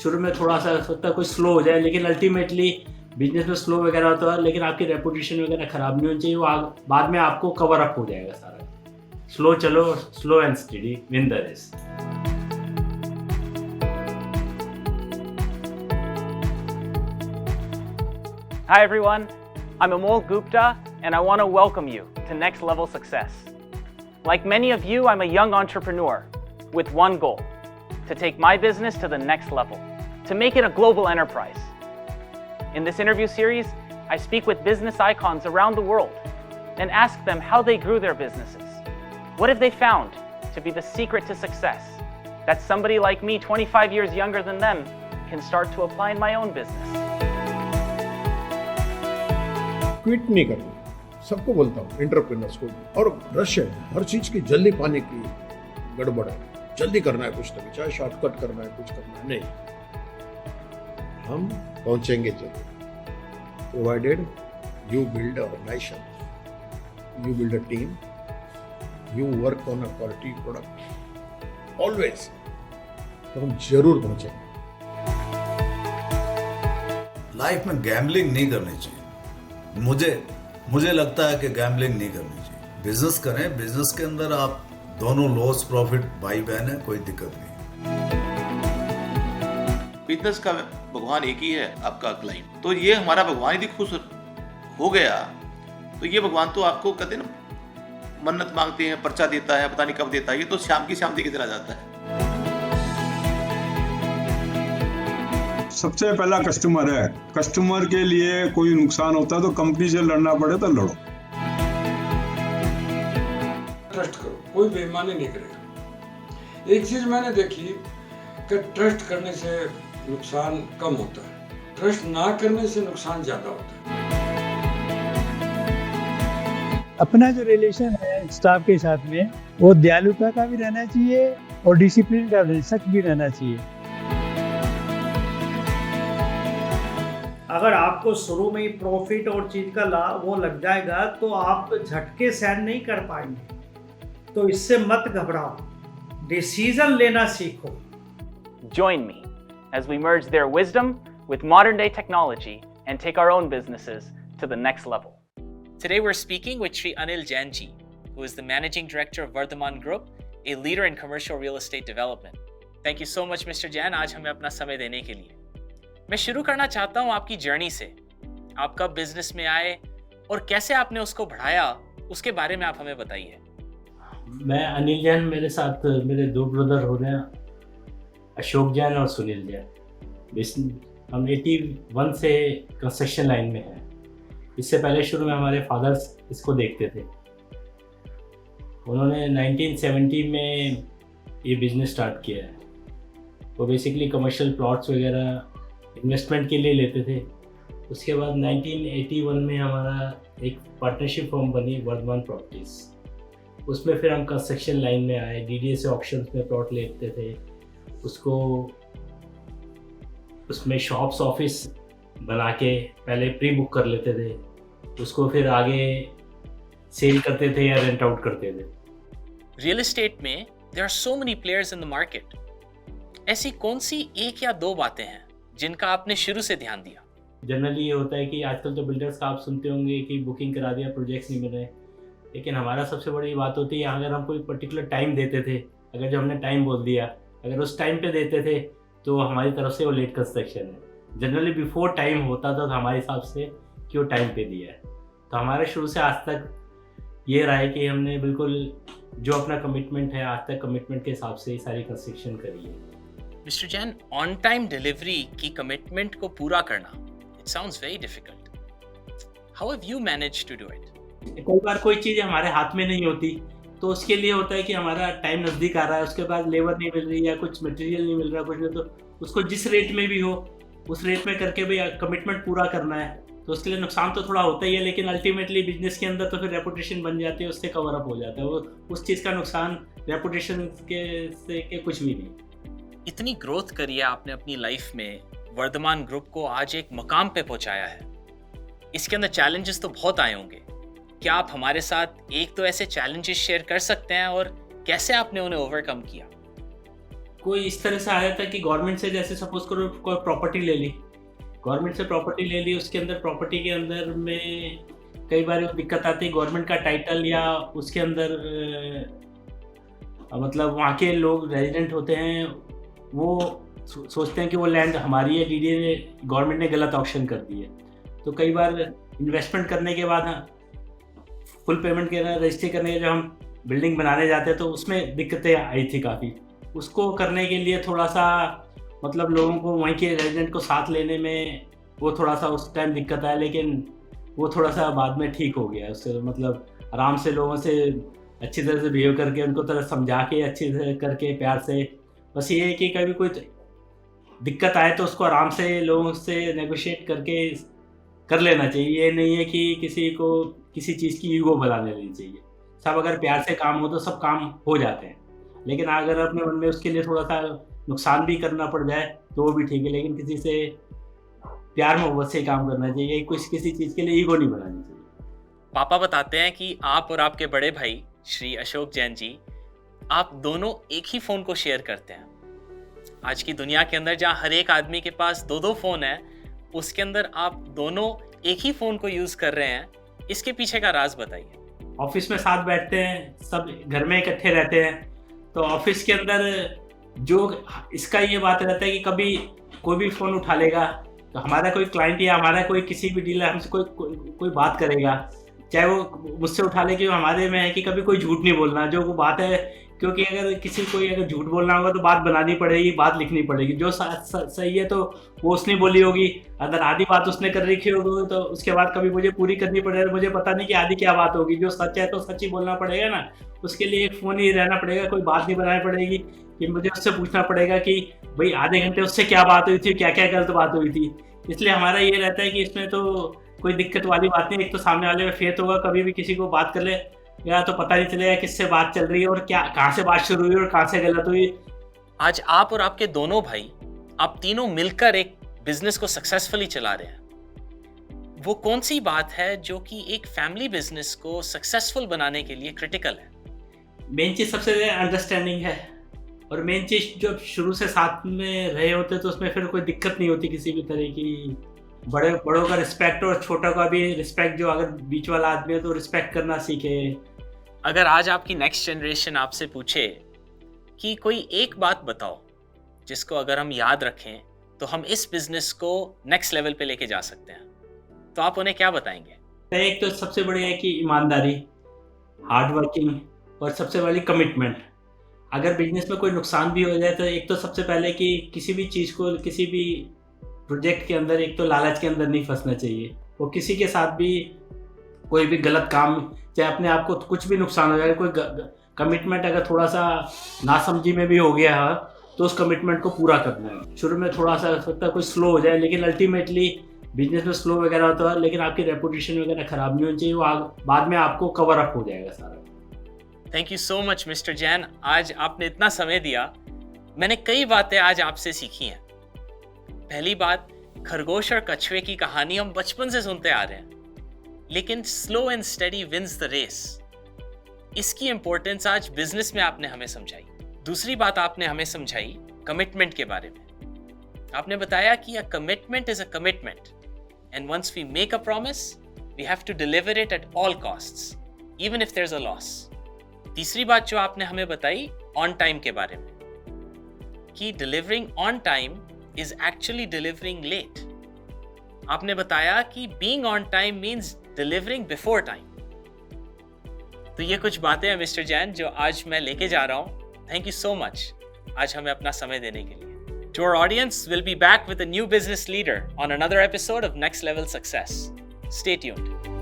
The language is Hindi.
शुरू में थोड़ा सा सकता है कोई स्लो हो जाए, लेकिन अल्टीमेटली बिजनेस में स्लो वगैरह होता है, लेकिन आपकी रेपुटेशन वगैरह ख़राब नहीं होनी चाहिए, वो बाद में आपको कवर अप हो जाएगा सारा। स्लो चलो, slow and steady win the race. Hi everyone, I'm Amol Gupta and I want to welcome you to Next Level Success. Like many of you, I'm a young entrepreneur with one goal: to take my business to the next level, to make it a global enterprise. In this interview series, I speak with business icons around the world and ask them how they grew their businesses. What have they found to be the secret to success that somebody like me, 25 years younger than them, can start to apply in my own business? Quit नहीं करना, सबको बोलता हूँ, एंटरप्रेन्योर्स को। और रश है, हर चीज की जल्दी पाने की गड़बड़ है, जल्दी करना है कुछ तो, चाहे शॉर्टकट करना है, कुछ करना है, नहीं, हम पहुंचेंगे जल्दी। Provided you build a organisation, you build a team, you work on a quality product always, तो हम जरूर पहुंचेंगे। लाइफ में गैम्बलिंग नहीं करनी चाहिए। मुझे लगता है कि गैम्बलिंग नहीं करनी चाहिए। बिजनेस करें, बिजनेस के अंदर आप दोनों लॉस प्रॉफिट भाई बहन है, कोई दिक्कत नहीं। बिजनेस का भगवान एक ही है, आपका क्लाइंट। तो ये हमारा भगवान यदि खुश हो गया तो ये भगवान तो आपको कहते हैं ना, मन्नत मांगते हैं, पर्चा देता है, पता नहीं कब देता है, ये तो शाम की शाम दे के चला जाता है। सबसे पहला कस्टमर है। कस्टमर के लिए कोई नुकसान होता है तो कंपनी से लड़ना पड़े तो लड़ो। ट्रस्ट करो, कोई बेईमानी नहीं करेगा। एक चीज मैंने देखी कि ट्रस्ट करने से नुकसान कम होता है, ट्रस्ट ना करने से नुकसान ज्यादा होता है। अपना जो रिलेशन है स्टाफ के साथ में, वो दयालुता का भी रहना चाहिए और डिसिप्लिन का भी, सच भी रहना चाहिए। अगर आपको शुरू में ही प्रॉफिट और चीज़ का लाभ वो लग जाएगा तो आप झटके सहन नहीं कर पाएंगे, तो इससे मत घबराओ, डिसीजन लेना सीखो। Join me as we merge their wisdom with modern day technology and take our own businesses to the next level. Today we're speaking with Shri Anil Jain ji, who is the Managing Director of Vardhaman Group, a leader in commercial real estate development. Thank you so much Mr. Jain, आज हमें अपना समय देने के लिए। मैं शुरू करना चाहता हूँ आपकी जर्नी से। आप कब बिजनेस में आए और कैसे आपने उसको बढ़ाया, उसके बारे में आप हमें बताइए। मैं अनिल जैन, मेरे साथ मेरे दो ब्रदर हो रहे हैं, अशोक जैन और सुनील जैन। हम 81 से कंस्ट्रक्शन लाइन में हैं। इससे पहले शुरू में हमारे फादर्स इसको देखते थे। उन्होंने 1970 में ये बिज़नेस स्टार्ट किया है। वो बेसिकली कमर्शियल प्लॉट्स वगैरह इन्वेस्टमेंट के लिए लेते थे। उसके बाद 1981 में हमारा एक पार्टनरशिप फर्म बनी, वर्धमान प्रॉपर्टीज़। उसमें फिर हम कंस्ट्रक्शन लाइन में आए, डीडीए से ऑक्शंस में प्लॉट लेते थे, उसको उसमें शॉप्स ऑफिस बना के पहले प्री बुक कर लेते थे, उसको फिर आगे सेल करते थे या रेंट आउट करते थे। रियल एस्टेट में there are so many players in the market. ऐसी कौन सी एक या दो बातें हैं जिनका आपने शुरू से ध्यान दिया? जनरली ये होता है कि आजकल तो बिल्डर्स का आप सुनते होंगे कि बुकिंग करा दिया, प्रोजेक्ट्स नहीं मिल रहे, लेकिन हमारा सबसे बड़ी बात होती है अगर हम कोई पर्टिकुलर टाइम देते थे, अगर जो हमने टाइम बोल दिया, अगर उस टाइम पे देते थे तो हमारी तरफ से वो लेट कंस्ट्रक्शन है। जनरली बिफोर टाइम होता था तो हमारे हिसाब से कि वो टाइम पे दिया है। तो हमारे शुरू से आज तक ये रहा है कि हमने बिल्कुल जो अपना कमिटमेंट है, आज तक कमिटमेंट के हिसाब से ही सारी कंस्ट्रक्शन करी है। Mister Jain, on time delivery की कमिटमेंट को पूरा करना, it sounds very difficult. How have you managed to do it? कई बार कोई चीज़ हमारे हाथ में नहीं होती तो उसके लिए होता है कि हमारा टाइम नज़दीक आ रहा है, उसके बाद लेबर नहीं मिल रही या कुछ मटेरियल नहीं मिल रहा, कुछ नहीं, तो उसको जिस रेट में भी हो उस रेट में करके भी कमिटमेंट पूरा करना है। तो उसके लिए नुकसान तो थोड़ा होता ही है, लेकिन अल्टीमेटली बिजनेस के अंदर तो फिर रेपुटेशन बन जाती है, उससे कवर अप हो जाता है। वो उस चीज़ का नुकसान रेपुटेशन के कुछ भी नहीं। इतनी ग्रोथ करी है आपने अपनी लाइफ में, वर्धमान ग्रुप को आज एक मकाम पे पहुंचाया है। इसके अंदर चैलेंजेस तो बहुत आए होंगे। क्या आप हमारे साथ एक तो ऐसे चैलेंजेस शेयर कर सकते हैं और कैसे आपने उन्हें ओवरकम किया? कोई इस तरह से आ जाता है कि गवर्नमेंट से, जैसे सपोज करो कोई प्रॉपर्टी ले ली, गवर्नमेंट से प्रॉपर्टी ले ली, उसके अंदर प्रॉपर्टी के अंदर में कई बार दिक्कत आती है, गवर्नमेंट का टाइटल या उसके अंदर मतलब वहाँ के लोग रेजिडेंट होते हैं, वो सोचते हैं कि वो लैंड हमारी है, डीडी ने, गवर्नमेंट ने गलत ऑक्शन कर दी है। तो कई बार इन्वेस्टमेंट करने के बाद फुल पेमेंट के रजिस्ट्री करने के जब हम बिल्डिंग बनाने जाते हैं तो उसमें दिक्कतें आई थी काफ़ी। उसको करने के लिए थोड़ा सा मतलब लोगों को, वहीं के रेजिडेंट को साथ लेने में वो थोड़ा सा उस टाइम दिक्कत आया, लेकिन वो थोड़ा सा बाद में ठीक हो गया। उससे मतलब आराम से लोगों से अच्छी तरह से बिहेव करके, उनको तरह समझा के अच्छी तरह करके प्यार से, बस ये है कि कभी कोई दिक्कत आए तो उसको आराम से लोगों से नेगोशिएट करके कर लेना चाहिए। ये नहीं है कि किसी को किसी चीज़ की ईगो बना लेनी चाहिए। सब अगर प्यार से काम हो तो सब काम हो जाते हैं, लेकिन अगर अपने मन में उसके लिए थोड़ा सा नुकसान भी करना पड़ जाए तो वो भी ठीक है, लेकिन किसी से प्यार मोहब्बत से काम करना चाहिए, किसी चीज़ के लिए ईगो नहीं बनानी चाहिए। पापा बताते हैं कि आप और आपके बड़े भाई श्री अशोक जैन जी, आप दोनों एक ही फ़ोन को शेयर करते हैं। आज की दुनिया के अंदर जहाँ हर एक आदमी के पास 2-2 फ़ोन है, उसके अंदर आप दोनों एक ही फ़ोन को यूज़ कर रहे हैं। इसके पीछे का राज बताइए। ऑफिस में साथ बैठते हैं, सब घर में इकट्ठे रहते हैं, तो ऑफिस के अंदर जो इसका ये बात रहता है कि कभी कोई भी फ़ोन उठा लेगा तो हमारा कोई क्लाइंट या हमारा कोई किसी भी डीलर हमसे कोई बात करेगा, चाहे वो मुझसे उठा ले, कि हमारे में है कि कभी कोई झूठ नहीं बोलना, जो वो बात है, क्योंकि अगर किसी कोई अगर झूठ बोलना होगा तो बात बनानी पड़ेगी, बात लिखनी पड़ेगी, जो सही है तो वो उसने बोली होगी, अगर आधी बात उसने कर रखी होगी तो उसके बाद कभी मुझे पूरी करनी पड़ेगी। मुझे पता नहीं कि आधी क्या बात होगी, जो सच है तो सच ही बोलना पड़ेगा ना, उसके लिए एक फ़ोन ही रहना पड़ेगा, कोई बात नहीं बनानी पड़ेगी कि मुझे उससे पूछना पड़ेगा कि भाई आधे घंटे उससे क्या बात हुई थी, क्या क्या गलत बात हुई थी। इसलिए हमारा ये रहता है कि इसमें तो कोई दिक्कत वाली बात नहीं। एक तो सामने वाले में फेथ होगा, कभी भी किसी को बात कर ले या तो पता नहीं चलेगा किससे बात चल रही है और क्या, कहाँ से बात शुरू हुई और कहाँ से गलत हुई। आज आप और आपके दोनों भाई, आप तीनों मिलकर एक बिजनेस को सक्सेसफुली चला रहे हैं। वो कौन सी बात है जो कि एक फैमिली बिजनेस को सक्सेसफुल बनाने के लिए क्रिटिकल है? मेन चीज़ सबसे अंडरस्टैंडिंग है, और मेन चीज़ जब शुरू से साथ में रहे होते तो उसमें फिर कोई दिक्कत नहीं होती किसी भी तरह की। बड़ों का रिस्पेक्ट और छोटों का भी रिस्पेक्ट, जो अगर बीच वाला आदमी है तो रिस्पेक्ट करना सीखे। अगर आज आपकी नेक्स्ट जनरेशन आपसे पूछे कि कोई एक बात बताओ जिसको अगर हम याद रखें तो हम इस बिजनेस को नेक्स्ट लेवल पे लेके जा सकते हैं, तो आप उन्हें क्या बताएंगे? एक तो सबसे बड़ी है कि ईमानदारी, हार्ड वर्किंग और सबसे बड़ी कमिटमेंट। अगर बिजनेस में कोई नुकसान भी हो जाए तो एक तो सबसे पहले कि किसी भी चीज़ को, किसी भी प्रोजेक्ट के अंदर एक तो लालच के अंदर नहीं फंसना चाहिए। वो किसी के साथ भी कोई भी गलत काम, चाहे अपने आप को कुछ भी नुकसान हो जाए, कोई कमिटमेंट अगर थोड़ा सा नासमझी में भी हो गया है तो उस कमिटमेंट को पूरा करना है। शुरू में थोड़ा सा हो सकता है कोई स्लो हो जाए, लेकिन अल्टीमेटली बिजनेस में स्लो वगैरह होता है, लेकिन आपकी रेपुटेशन वगैरह ख़राब नहीं होनी चाहिए, वो बाद में आपको कवर अप हो जाएगा सारा। Thank you so much mister Jain, आज आपने इतना समय दिया। मैंने कई बातें आज आपसे सीखी हैं। पहली बात, खरगोश और कछुए की कहानी हम बचपन से सुनते आ रहे हैं, लेकिन slow and steady wins the race, इसकी इंपॉर्टेंस आज बिजनेस में आपने हमें समझाई। दूसरी बात आपने हमें समझाई कमिटमेंट के बारे में। आपने बताया कि a commitment is a commitment and once we make a promise we have to deliver it at all costs even if there is a loss. तीसरी बात जो आपने हमें बताई ऑन टाइम के बारे में, कि delivering on time is actually delivering late. आपने बताया कि being on time means delivering before time. तो ये कुछ बातें हैं मिस्टर जैन जो आज मैं लेके जा रहा हूँ। Thank you so much आज हमें अपना समय देने के लिए। To our audience, we'll be back with a new business leader on another episode of Next Level Success. Stay tuned.